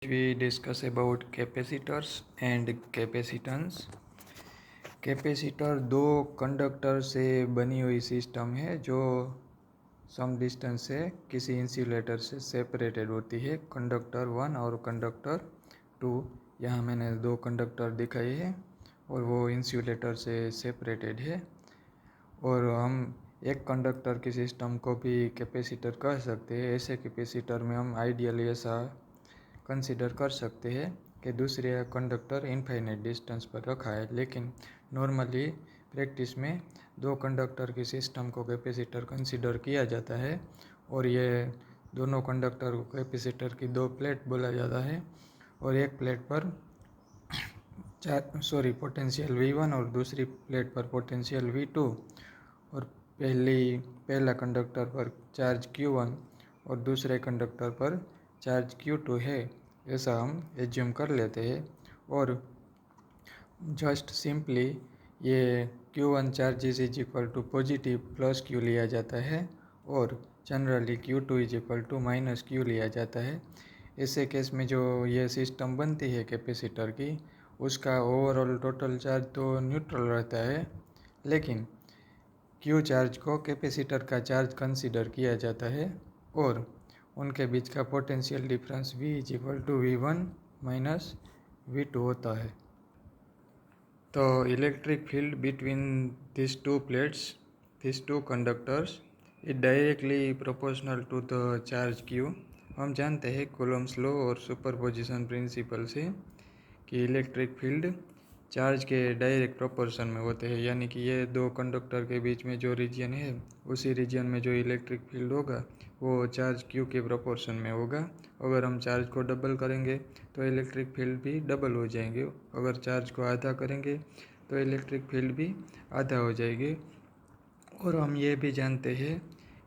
We discuss about capacitors and capacitance। Capacitor दो conductor से बनी हुई सिस्टम है जो सम डिस्टेंस से किसी इंसुलेटर से सेपरेटेड होती है, कंडक्टर 1 और कंडक्टर 2। यहाँ मैंने दो कंडक्टर दिखाई है और वो इंसुलेटर से सेपरेटेड है। और हम एक कंडक्टर की सिस्टम को भी कैपेसिटर कह सकते हैं। ऐसे कैपेसिटर में हम आइडियली ऐसा कंसिडर कर सकते हैं कि दूसरे कंडक्टर इनफाइनाइट डिस्टेंस पर रखा है, लेकिन नॉर्मली प्रैक्टिस में दो कंडक्टर की सिस्टम को कैपेसिटर कंसिडर किया जाता है। और ये दोनों कंडक्टर को कैपेसिटर की दो प्लेट बोला जाता है और एक प्लेट पर पोटेंशियल V1 और दूसरी प्लेट पर पोटेंशियल V2 और पहला कंडक्टर पर चार्ज Q1 और दूसरे कंडक्टर पर चार्ज Q2 है, ऐसा हम एज्यूम कर लेते हैं। और जस्ट सिंपली ये Q1 charges is equal to positive plus Q लिया जाता है और generally Q2 is equal to minus Q लिया जाता है। ऐसे केस में जो ये सिस्टम बनती है कैपेसिटर की, उसका ओवरऑल टोटल चार्ज तो न्यूट्रल रहता है, लेकिन Q चार्ज को कैपेसिटर का चार्ज कंसीडर किया जाता है और उनके बीच का potential difference V is equal to V1 minus V2 होता है। तो electric field between this two plates, this two conductors is directly proportional to the charge Q। हम जानते हैं कूलम्ब्स लॉ और सुपरपोजिशन प्रिंसिपल से कि इलेक्ट्रिक फील्ड चार्ज के डायरेक्ट प्रोपोर्शन में होते हैं, यानी कि ये दो कंडक्टर के बीच में जो रीजन है, उसी रीजन में जो इलेक्ट्रिक फील्ड होगा वो चार्ज Q के प्रोपोर्शन में होगा। अगर हम चार्ज को डबल करेंगे तो इलेक्ट्रिक फील्ड भी डबल हो जाएंगे, अगर चार्ज को आधा करेंगे तो इलेक्ट्रिक फील्ड भी आधा हो जाएगी। और हम ये भी जानते हैं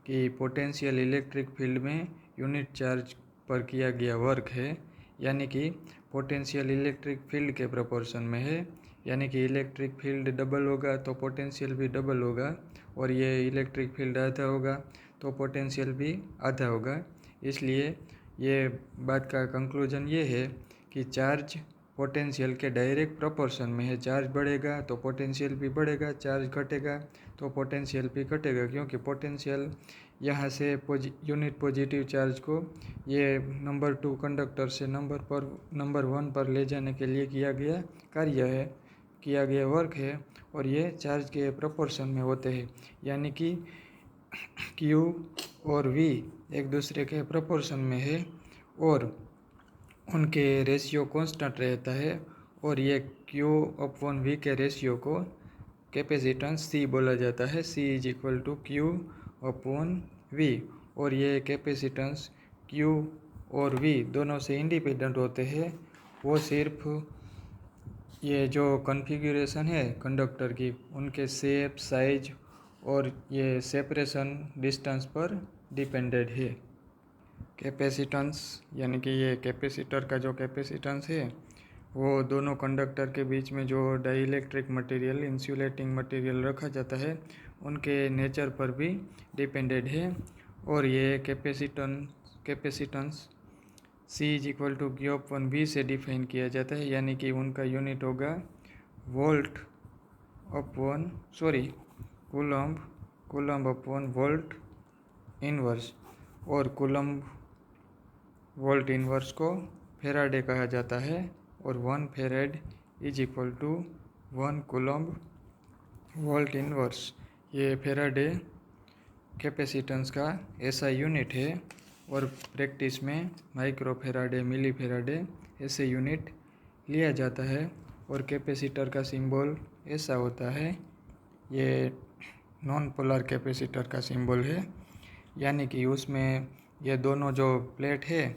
कि पोटेंशियल इलेक्ट्रिक फील्ड में यूनिट चार्ज पर किया गया वर्क है, यानी कि पोटेंशियल इलेक्ट्रिक फील्ड के प्रोपोर्शन में है, यानी कि इलेक्ट्रिक फील्ड डबल होगा तो पोटेंशियल भी डबल होगा, और ये इलेक्ट्रिक फील्ड आधा होगा तो पोटेंशियल भी आधा होगा। इसलिए ये बात का कंक्लूजन ये है कि चार्ज पोटेंशियल के डायरेक्ट प्रोपोर्शन में है। चार्ज बढ़ेगा तो पोटेंशियल भी बढ़ेगा, चार्ज घटेगा तो पोटेंशियल भी घटेगा, क्योंकि पोटेंशियल यहाँ से यूनिट पॉजिटिव चार्ज को ये नंबर 2 कंडक्टर से नंबर 1 पर ले जाने के लिए किया गया कार्य है, किया गया वर्क है, और ये चार्ज के प्रोपोर्शन में होते हैं, यानी कि Q और V एक दूसरे के प्रोपोर्शन में है और उनके रेशियो कांस्टेंट रहता है। और ये Q/V के रेशियो को कैपेसिटेंस C बोला जाता है। C is equal to Q/V। और ये कैपेसिटेंस Q और V दोनों से इंडिपेंडेंट होते हैं, वो सिर्फ ये जो कॉन्फ़िगरेशन है कंडक्टर की, उनके शेप, साइज और ये सेपरेशन डिस्टेंस पर डिपेंडेंट है। कैपेसिटेंस यानी कि ये कैपेसिटर का जो कैपेसिटेंस है वो दोनों कंडक्टर के बीच में जो डाइइलेक्ट्रिक मटेरियल, इंसुलेटिंग मटेरियल रखा जाता है, उनके नेचर पर भी डिपेंडेंट है। और ये capacitance C is equal to Q/V से डिफाइन किया जाता है, यानी कि उनका यूनिट होगा कूलम्ब/वोल्ट इनवर्स। और कूलम्ब वोल्ट इनवर्स को फेराडे कहा जाता है, और 1 farad is equal to 1 coulomb volt inverse. ये फेराडे कैपेसिटेंस का ऐसा यूनिट है, और प्रैक्टिस में माइक्रो फेराडे, मिली फेराडे ऐसे यूनिट लिया जाता है। और कैपेसिटर का सिंबल ऐसा होता है, ये नॉन पोलर कैपेसिटर का सिंबल है, यानी कि उसमें ये दोनों जो प्लेट है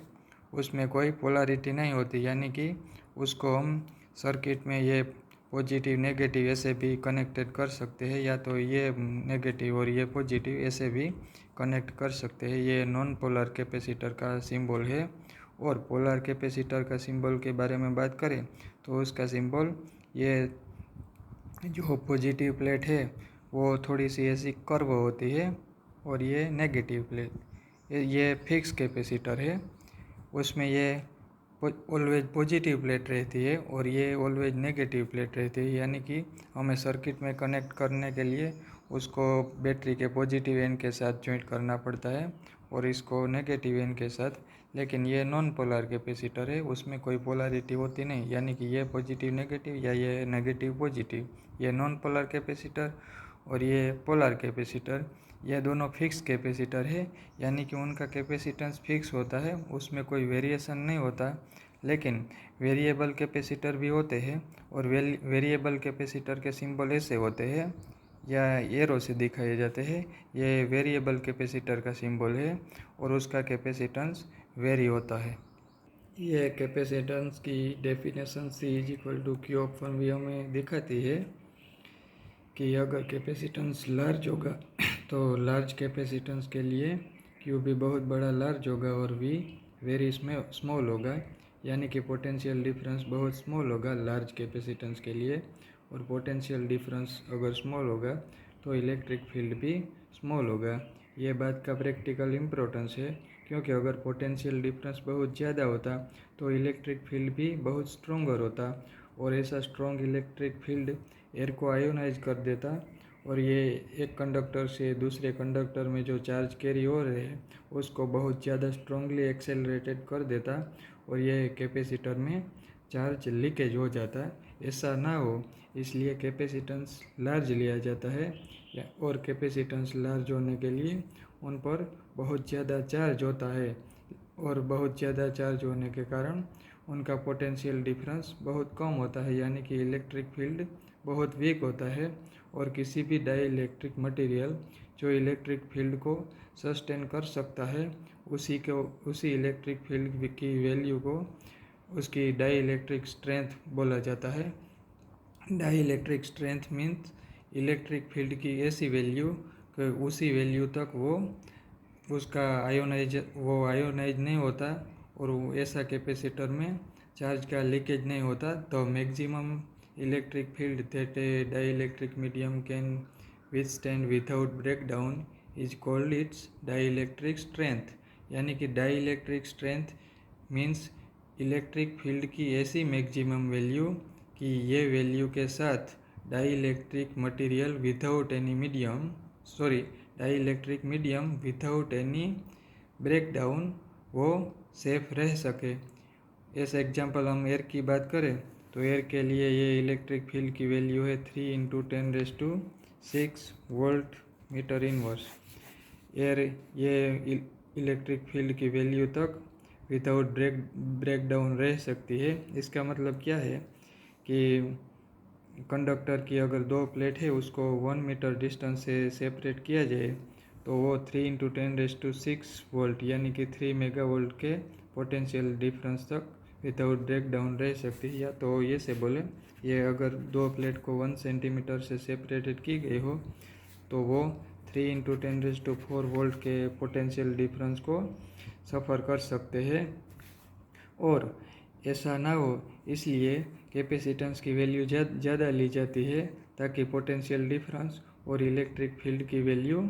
उसमें कोई पोलैरिटी नहीं होती, यानी कि उसको हम सर्किट में ये पॉजिटिव नेगेटिव ऐसे भी कनेक्टेड कर सकते हैं, या तो ये नेगेटिव और ये पॉजिटिव ऐसे भी कनेक्ट कर सकते हैं। ये नॉन पोलर कैपेसिटर का सिंबल है। और पोलर कैपेसिटर का सिंबल के बारे में बात करें तो उसका सिंबल, ये जो पॉजिटिव प्लेट है वो थोड़ी सी ऐसी कर्व होती है, और ये नेगेटिव प्लेट, ये फिक्स कैपेसिटर है, उसमें ये ऑलवेज पॉजिटिव प्लेट रहती है और ये ऑलवेज नेगेटिव प्लेट रहती है, यानी कि हमें सर्किट में कनेक्ट करने के लिए उसको बैटरी के पॉजिटिव एंड के साथ ज्वाइंट करना पड़ता है और इसको नेगेटिव एंड के साथ। लेकिन ये नॉन पोलर कैपेसिटर है, उसमें कोई पोलरिटी होती नहीं, यानी कि ये पॉजिटिव नेगेटिव या ये नेगेटिव पॉजिटिव। ये नॉन पोलर कैपेसिटर और ये पोलर कैपेसिटर, ये दोनों फिक्स कैपेसिटर है, यानी कि उनका कैपेसिटेंस फिक्स होता है, उसमें कोई वेरिएशन नहीं होता। लेकिन वेरिएबल कैपेसिटर भी होते हैं और वेरिएबल कैपेसिटर के सिंबल ऐसे होते हैं या एरो से दिखाए जाते हैं। ये वेरिएबल कैपेसिटर का सिंबल है और उसका कैपेसिटेंस वेरी होता है। ये कैपेसिटेंस की डेफिनेशन C=Q/V भी हमें दिखाती है कि अगर कैपेसिटेंस लार्ज होगा तो लार्ज कैपेसिटेंस के लिए Q भी बहुत बड़ा लार्ज होगा और V वेरी स्मॉल होगा, यानी कि पोटेंशियल डिफरेंस बहुत स्मॉल होगा लार्ज कैपेसिटेंस के लिए। और पोटेंशियल डिफरेंस अगर स्मॉल होगा तो इलेक्ट्रिक फील्ड भी स्मॉल होगा। ये बात का प्रैक्टिकल इम्पोर्टेंस है, क्योंकि अगर पोटेंशियल डिफरेंस बहुत ज़्यादा होता तो इलेक्ट्रिक फील्ड भी बहुत स्ट्रोंगर होता और ऐसा स्ट्रॉन्ग इलेक्ट्रिक फील्ड एयर को आयोनाइज कर देता और ये एक कंडक्टर से दूसरे कंडक्टर में जो चार्ज कैरी हो रहे हैं उसको बहुत ज़्यादा स्ट्रांगली एक्सेलरेटेड कर देता और ये कैपेसिटर में चार्ज लीकेज हो जाता। ऐसा ना हो इसलिए कैपेसिटेंस लार्ज लिया जाता है, और कैपेसिटेंस लार्ज होने के लिए उन पर बहुत ज़्यादा चार्ज होता है और बहुत ज़्यादा चार्ज होने के कारण उनका पोटेंशियल डिफरेंस बहुत कम होता है, यानी कि इलेक्ट्रिक फील्ड बहुत वीक होता है। और किसी भी डाई इलेक्ट्रिक मटेरियल जो इलेक्ट्रिक फील्ड को सस्टेन कर सकता है उसी इलेक्ट्रिक फील्ड की वैल्यू को उसकी डाई इलेक्ट्रिक स्ट्रेंथ बोला जाता है। Dielectric strength means electric field की ऐसी वैल्यू कि उसी वैल्यू तक उसका आयोनाइज नहीं होता और ऐसा कैपेसिटर में चार्ज का लीकेज नहीं होता। तो maximum electric field that A dielectric medium can withstand without breakdown is called its dielectric strength, यानी कि dielectric strength means electric field की ऐसी मैक्सिमम वैल्यू कि ये वैल्यू के साथ dielectric material without any dielectric medium without any breakdown वो safe रह सके। ऐसा एग्जांपल हम एयर की बात करें तो एयर के लिए ये इलेक्ट्रिक फील्ड की वैल्यू है 3 × 10⁶ वोल्ट मीटर इनवर्स। एयर ये इलेक्ट्रिक फील्ड की वैल्यू तक विदाउट ब्रेकडाउन रह सकती है। इसका मतलब क्या है कि कंडक्टर की अगर दो प्लेट है उसको 1 मीटर डिस्टेंस से सेपरेट किया जाए तो वो 3 × 10⁶ वोल्ट यानी कि 3 मेगावोल्ट के पोटेंशियल डिफरेंस तक विदाउट ब्रेकडाउन रह सकती है। या तो ये से बोले ये अगर दो प्लेट को 1 सेंटीमीटर से सेपरेटेड की गई हो तो वो 3 × 10⁴ वोल्ट के पोटेंशियल डिफरेंस को सफ़र कर सकते हैं। और ऐसा ना हो इसलिए कैपेसिटेंस की वैल्यू ज़्यादा ली जाती है ताकि पोटेंशियल डिफरेंस और इलेक्ट्रिक फील्ड की वैल्यू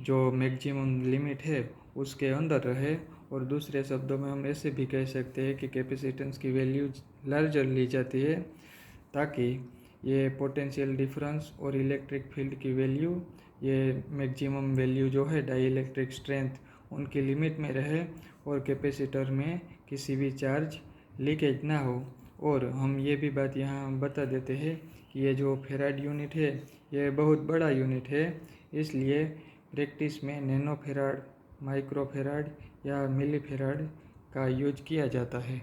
जो मैक्सिमम लिमिट है उसके अंदर रहे। और दूसरे शब्दों में हम ऐसे भी कह सकते हैं कि कैपेसिटेंस की वैल्यू लार्जर ली जाती है ताकि ये पोटेंशियल डिफरेंस और इलेक्ट्रिक फील्ड की वैल्यू ये मैक्सिमम वैल्यू जो है डाई इलेक्ट्रिक स्ट्रेंथ उनकी लिमिट में रहे और कैपेसिटर में किसी भी चार्ज लीकेज ना हो। और हम ये भी बात यहाँ बता देते हैं कि ये जो फेराड यूनिट है ये बहुत बड़ा यूनिट है, इसलिए प्रैक्टिस में नैनो फेराड, माइक्रो फेराड या मिली फेराड का यूज किया जाता है।